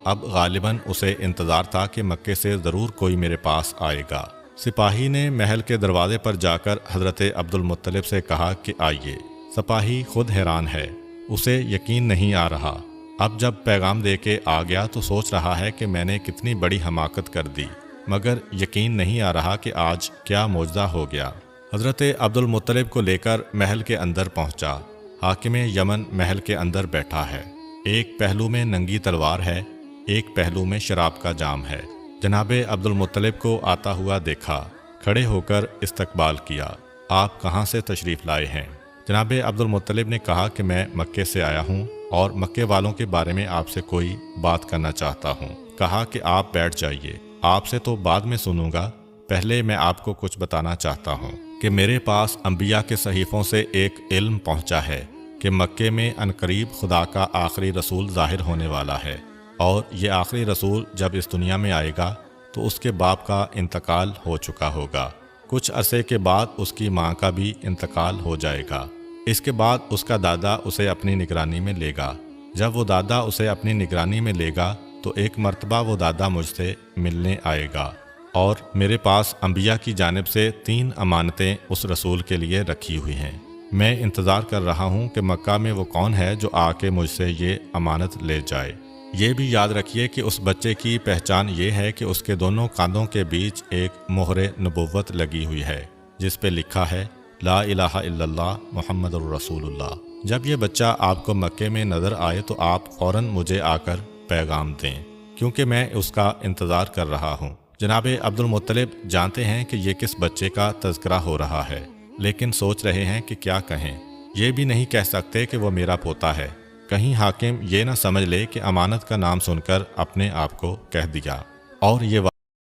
اب غالباً اسے انتظار تھا کہ مکے سے ضرور کوئی میرے پاس آئے گا۔ سپاہی نے محل کے دروازے پر جا کر حضرت عبد المطلب سے کہا کہ آئیے۔ سپاہی خود حیران ہے، اسے یقین نہیں آ رہا۔ اب جب پیغام دے کے آ گیا تو سوچ رہا ہے کہ میں نے کتنی بڑی حماقت کر دی، مگر یقین نہیں آ رہا کہ آج کیا معجزہ ہو گیا۔ حضرت عبد المطلب کو لے کر محل کے اندر پہنچا۔ حاکم یمن محل کے اندر بیٹھا ہے، ایک پہلو میں ننگی تلوار ہے، ایک پہلو میں شراب کا جام ہے۔ جناب عبد المطلب کو آتا ہوا دیکھا، کھڑے ہو کر استقبال کیا۔ آپ کہاں سے تشریف لائے ہیں؟ جناب عبد المطلب نے کہا کہ میں مکے سے آیا ہوں اور مکے والوں کے بارے میں آپ سے کوئی بات کرنا چاہتا ہوں۔ کہا کہ آپ بیٹھ جائیے، آپ سے تو بعد میں سنوں گا، پہلے میں آپ کو کچھ بتانا چاہتا ہوں کہ میرے پاس انبیاء کے صحیفوں سے ایک علم پہنچا ہے کہ مکے میں عنقریب خدا کا آخری رسول ظاہر ہونے والا ہے، اور یہ آخری رسول جب اس دنیا میں آئے گا تو اس کے باپ کا انتقال ہو چکا ہوگا، کچھ عرصے کے بعد اس کی ماں کا بھی انتقال ہو جائے گا، اس کے بعد اس کا دادا اسے اپنی نگرانی میں لے گا۔ جب وہ دادا اسے اپنی نگرانی میں لے گا تو ایک مرتبہ وہ دادا مجھ سے ملنے آئے گا، اور میرے پاس انبیاء کی جانب سے 3 امانتیں اس رسول کے لیے رکھی ہوئی ہیں۔ میں انتظار کر رہا ہوں کہ مکہ میں وہ کون ہے جو آ کے مجھ سے یہ امانت لے جائے۔ یہ بھی یاد رکھیے کہ اس بچے کی پہچان یہ ہے کہ اس کے دونوں کاندھوں کے بیچ ایک مہر نبوت لگی ہوئی ہے جس پہ لکھا ہے لا الہ الا اللہ محمد الرسول اللہ۔ جب یہ بچہ آپ کو مکے میں نظر آئے تو آپ فوراً مجھے آ کر پیغام دیں، کیونکہ میں اس کا انتظار کر رہا ہوں۔ جناب عبد المطلب جانتے ہیں کہ یہ کس بچے کا تذکرہ ہو رہا ہے، لیکن سوچ رہے ہیں کہ کیا کہیں۔ یہ بھی نہیں کہہ سکتے کہ وہ میرا پوتا ہے، کہیں حاکم یہ نہ سمجھ لے کہ امانت کا نام سن کر اپنے آپ کو کہہ دیا۔ اور یہ